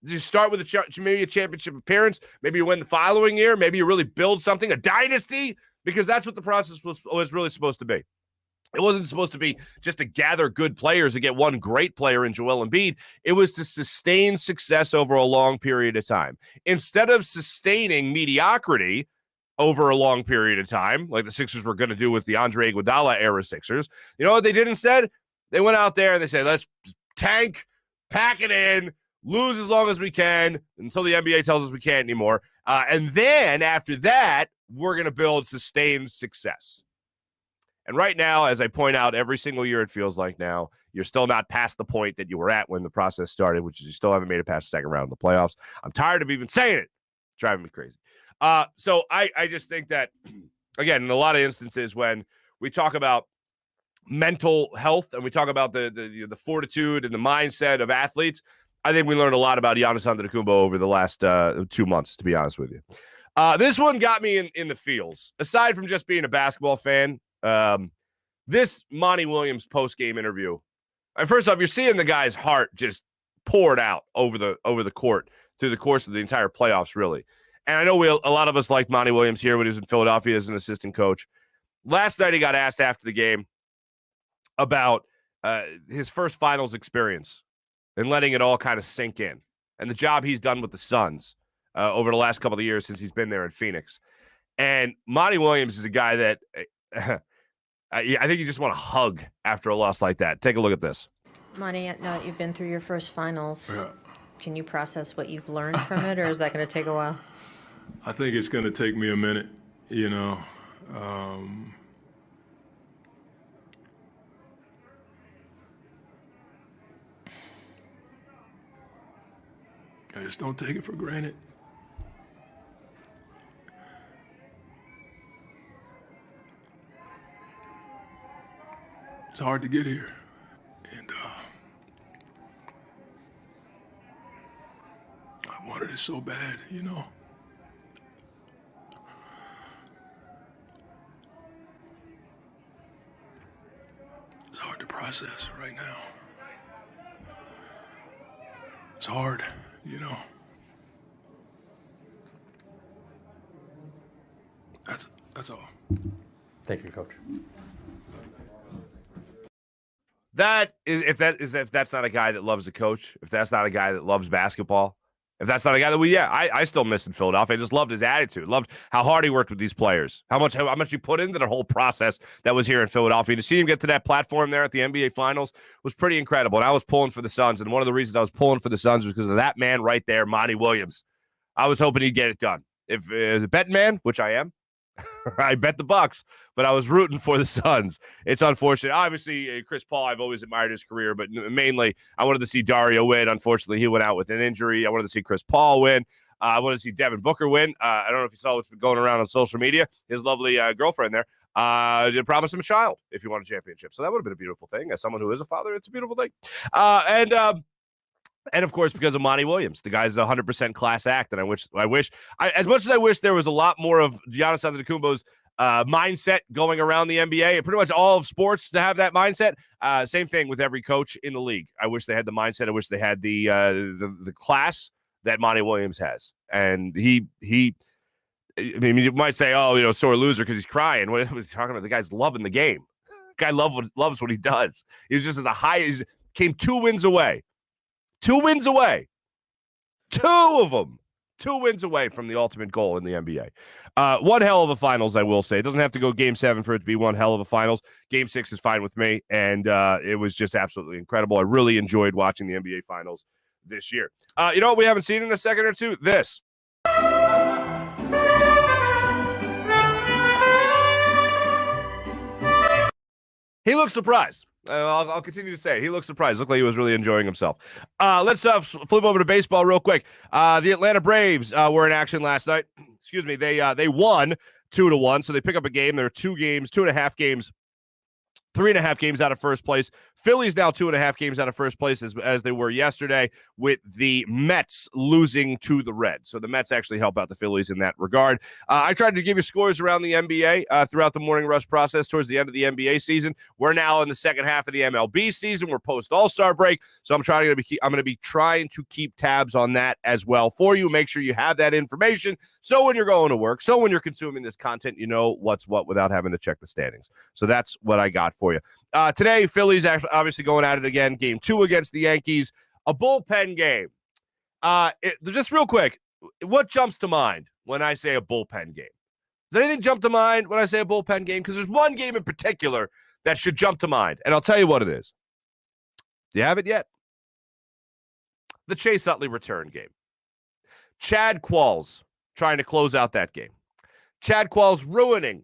You start with maybe a championship appearance. Maybe you win the following year. Maybe you really build something, a dynasty, because that's what the process was really supposed to be. It wasn't supposed to be just to gather good players and get one great player in Joel Embiid. It was to sustain success over a long period of time. Instead of sustaining mediocrity over a long period of time, like the Sixers were going to do with the Andre Iguodala era Sixers, you know what they did instead? They went out there and they said, let's tank, pack it in, lose as long as we can until the NBA tells us we can't anymore. And then after that, we're going to build sustained success. And right now, as I point out every single year, it feels like now, you're still not past the point that you were at when the process started, which is you still haven't made it past the second round of the playoffs. I'm tired of even saying it. It's driving me crazy. So I just think that, again, in a lot of instances when we talk about mental health and we talk about the fortitude and the mindset of athletes, I think we learned a lot about Giannis Antetokounmpo over the last 2 months, to be honest with you. This one got me in the feels. Aside from just being a basketball fan, this Monty Williams post-game interview, first off, you're seeing the guy's heart just poured out over the court through the course of the entire playoffs, really. And I know a lot of us liked Monty Williams here when he was in Philadelphia as an assistant coach. Last night he got asked after the game about his first finals experience and letting it all kind of sink in and the job he's done with the Suns over the last couple of years since he's been there in Phoenix. And Monty Williams is a guy that I think you just want to hug after a loss like that. Take a look at this. Monty, now that you've been through your first finals, Yeah. can you process what you've learned from it, or is that going to take a while? I think it's going to take me a minute, I just don't take it for granted. It's hard to get here, and I wanted it so bad, It's hard to process right now. It's hard, That's all. Thank you, Coach. If that's not a guy that loves the coach, if that's not a guy that loves basketball, if that's not a guy that I still miss in Philadelphia. I just loved his attitude, loved how hard he worked with these players, how much he put into the whole process that was here in Philadelphia. To see him get to that platform there at the NBA Finals was pretty incredible. And I was pulling for the Suns, and one of the reasons I was pulling for the Suns was because of that man right there, Monty Williams. I was hoping he'd get it done. If as a betting man, which I am, I bet the Bucks, but I was rooting for the Suns. It's unfortunate. Obviously, Chris Paul, I've always admired his career, but mainly I wanted to see Dario win. Unfortunately, he went out with an injury. I wanted to see Chris Paul win. I wanted to see Devin Booker win. I don't know if you saw what's been going around on social media. His lovely girlfriend there did promise him a child if he won a championship. So that would have been a beautiful thing. As someone who is a father, it's a beautiful thing. And of course, because of Monty Williams, the guy's 100% class act. And as much as I wish there was a lot more of Giannis Antetokounmpo's mindset going around the NBA and pretty much all of sports to have that mindset. Same thing with every coach in the league. I wish they had the mindset. I wish they had the class that Monty Williams has. And I mean, you might say, sore loser because he's crying. What are you talking about? The guy's loving the game. The guy loves what he does. He was just at the highest, came 2 wins away. 2 wins away. 2 of them. 2 wins away from the ultimate goal in the NBA. One hell of a finals, I will say. It doesn't have to go game 7 for it to be one hell of a finals. Game 6 is fine with me, and it was just absolutely incredible. I really enjoyed watching the NBA finals this year. You know what we haven't seen in a second or two? This. He looks surprised. I'll continue to say he looks surprised. Looked like he was really enjoying himself. Let's flip over to baseball real quick. The Atlanta Braves were in action last night. Excuse me. They won 2-1, so they pick up a game. There are 2.5 games 3.5 games out of first place. Phillies now 2.5 games out of first place as they were yesterday, with the Mets losing to the Reds. So the Mets actually help out the Phillies in that regard. I tried to give you scores around the NBA throughout the morning rush process towards the end of the NBA season. We're now in the second half of the MLB season. We're post All-Star break, so I'm going to be trying to keep tabs on that as well for you. Make sure you have that information, so when you're going to work, so when you're consuming this content, you know what's what without having to check the standings. So that's what I got for you. Today, Phillies obviously going at it again. Game 2 against the Yankees. A bullpen game. Just real quick, what jumps to mind when I say a bullpen game? Does anything jump to mind when I say a bullpen game? Because there's one game in particular that should jump to mind, and I'll tell you what it is. Do you have it yet? The Chase Utley return game. Chad Qualls trying to close out that game. Chad Qualls ruining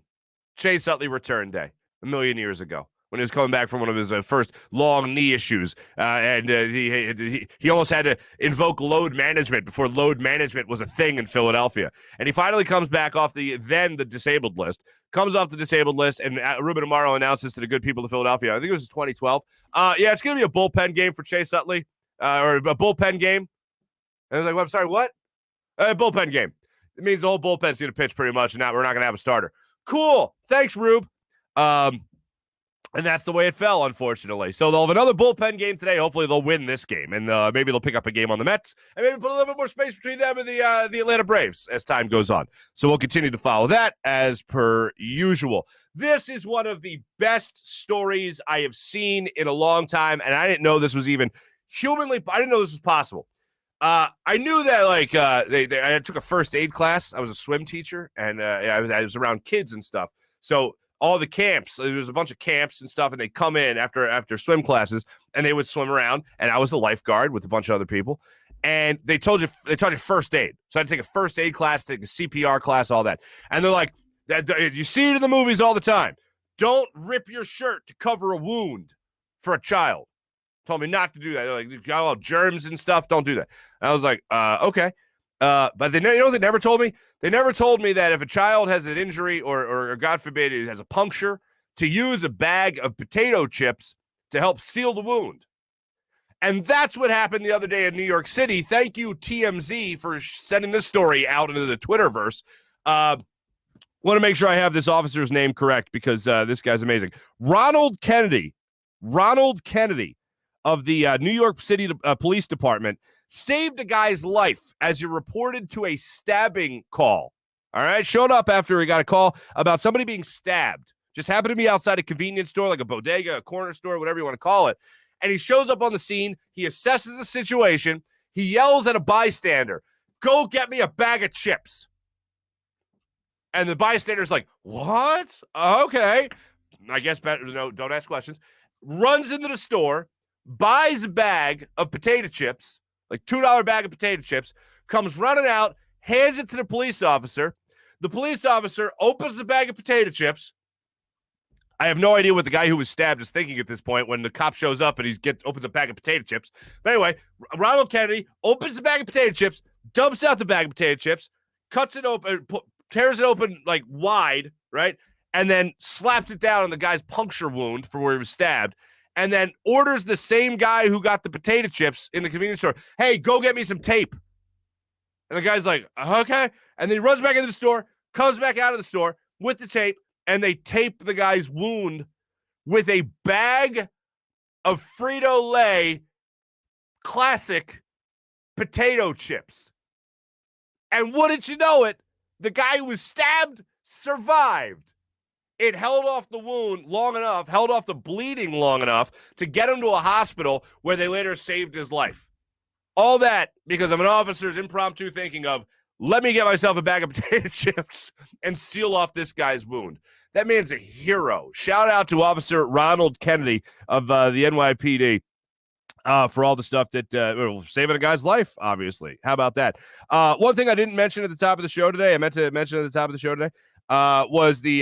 Chase Utley return day a million years ago when he was coming back from one of his first long knee issues. And he almost had to invoke load management before load management was a thing in Philadelphia. And he finally comes back off the disabled list, and Ruben Amaro announces to the good people of Philadelphia, I think it was 2012, it's going to be a bullpen game for Chase Utley, or a bullpen game. And I was like, well, I'm sorry, what? Bullpen game. It means the whole bullpen's going to pitch pretty much, and now we're not going to have a starter. Cool. Thanks, Rube. And that's the way it fell, unfortunately. So they'll have another bullpen game today. Hopefully they'll win this game, and maybe they'll pick up a game on the Mets, and maybe put a little bit more space between them and the Atlanta Braves as time goes on. So we'll continue to follow that as per usual. This is one of the best stories I have seen in a long time, and I didn't know this was even I didn't know this was possible. I knew that, I took a first aid class. I was a swim teacher, and I was around kids and stuff. So all the camps, there was a bunch of camps and stuff, and they come in after swim classes, and they would swim around, and I was the lifeguard with a bunch of other people, and they taught you first aid. So I had to take a first aid class, take a CPR class, all that. And they're like, you see it in the movies all the time. Don't rip your shirt to cover a wound for a child. Told me not to do that. They're like, you got all germs and stuff. Don't do that. And I was like, okay. But they never told me? They never told me that if a child has an injury or God forbid, it has a puncture, to use a bag of potato chips to help seal the wound. And that's what happened the other day in New York City. Thank you, TMZ, for sending this story out into the Twitterverse. Want to make sure I have this officer's name correct because this guy's amazing. Ronald Kennedy of the New York City Police Department saved a guy's life as he reported to a stabbing call. All right, showed up after he got a call about somebody being stabbed. Just happened to be outside a convenience store, like a bodega, a corner store, whatever you want to call it. And he shows up on the scene. He assesses the situation. He yells at a bystander, "Go get me a bag of chips." And the bystander's like, "What? Okay. I guess better, no, don't ask questions." Runs into the store, buys a bag of potato chips, like $2 bag of potato chips, comes running out, hands it to the police officer. The police officer opens the bag of potato chips. I have no idea what the guy who was stabbed is thinking at this point when the cop shows up and he opens a bag of potato chips. But anyway, Ronald Kennedy opens the bag of potato chips, dumps out the bag of potato chips, cuts it open, tears it open like wide, right? And then slaps it down on the guy's puncture wound for where he was stabbed. And then orders the same guy who got the potato chips in the convenience store, "Hey, go get me some tape." And the guy's like, "Okay." And then he runs back into the store, comes back out of the store with the tape, and they tape the guy's wound with a bag of Frito-Lay classic potato chips. And wouldn't you know it, the guy who was stabbed survived. It held off the wound long enough, held off the bleeding long enough to get him to a hospital where they later saved his life. All that because of an officer's impromptu thinking of, let me get myself a bag of potato chips and seal off this guy's wound. That man's a hero. Shout out to Officer Ronald Kennedy of the NYPD for all the stuff that saving a guy's life, obviously. How about that? One thing I didn't mention at the top of the show today, I meant to mention at the top of the show today, was the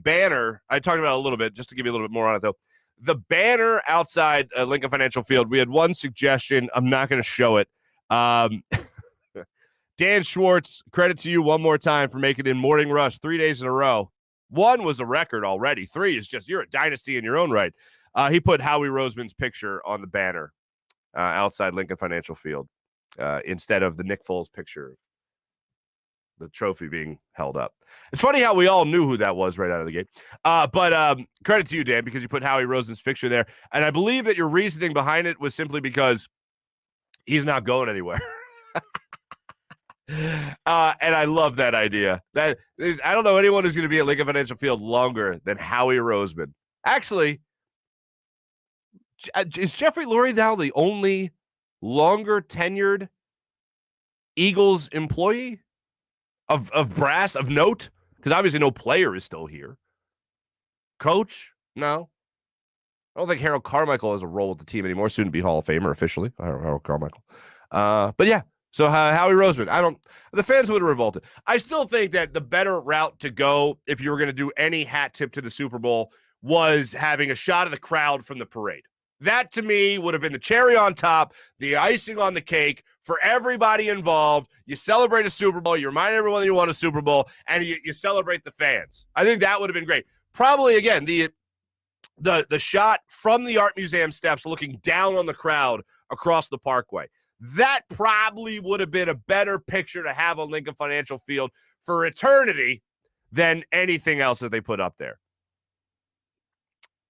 banner. I talked about it a little bit, just to give you a little bit more on it, though. The banner outside Lincoln Financial Field, we had one suggestion. I'm not going to show it. Dan Schwartz, credit to you one more time for making it in Morning Rush 3 days in a row. 1 was a record already. 3 is just, you're a dynasty in your own right. He put Howie Roseman's picture on the banner outside Lincoln Financial Field instead of the Nick Foles picture, the trophy being held up. It's funny how we all knew who that was right out of the gate. But credit to you, Dan, because you put Howie Roseman's picture there. And I believe that your reasoning behind it was simply because he's not going anywhere. And I love that idea. That I don't know anyone who's going to be at Lincoln Financial Field longer than Howie Roseman. Actually, is Jeffrey Lurie now the only longer tenured Eagles employee of brass, of note? Because obviously no player is still here. Coach? No. I don't think Harold Carmichael has a role with the team anymore. Soon to be Hall of Famer officially. Harold Carmichael. But yeah, So Howie Roseman, the fans would have revolted. I still think that the better route to go if you were going to do any hat tip to the Super Bowl was having a shot of the crowd from the parade. That, to me, would have been the cherry on top, the icing on the cake for everybody involved. You celebrate a Super Bowl, you remind everyone that you won a Super Bowl, and you celebrate the fans. I think that would have been great. Probably, again, the shot from the Art Museum steps looking down on the crowd across the parkway. That probably would have been a better picture to have on Lincoln Financial Field for eternity than anything else that they put up there.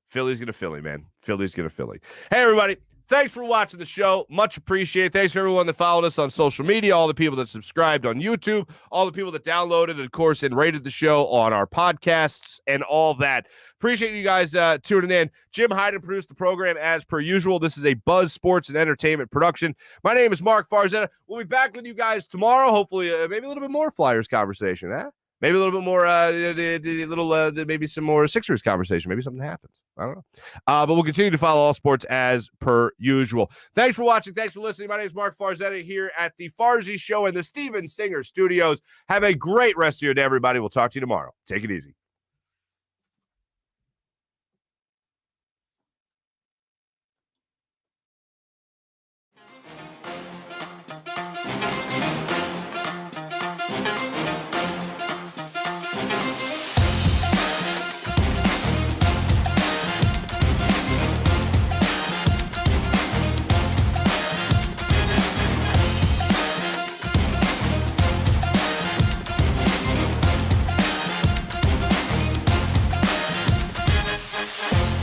Philly's going to Philly, man. Philly's going to Philly. Hey, everybody. Thanks for watching the show. Much appreciated. Thanks for everyone that followed us on social media, all the people that subscribed on YouTube, all the people that downloaded, of course, and rated the show on our podcasts and all that. Appreciate you guys tuning in. Jim Hyden produced the program as per usual. This is a Buzz Sports and Entertainment production. My name is Marc Farzy. We'll be back with you guys tomorrow. Hopefully, maybe a little bit more Flyers conversation, huh? Maybe a little bit more, maybe some more Sixers conversation. Maybe something happens. I don't know. But we'll continue to follow all sports as per usual. Thanks for watching. Thanks for listening. My name is Marc Farzy here at the Farzy Show in the Steven Singer Studios. Have a great rest of your day, everybody. We'll talk to you tomorrow. Take it easy.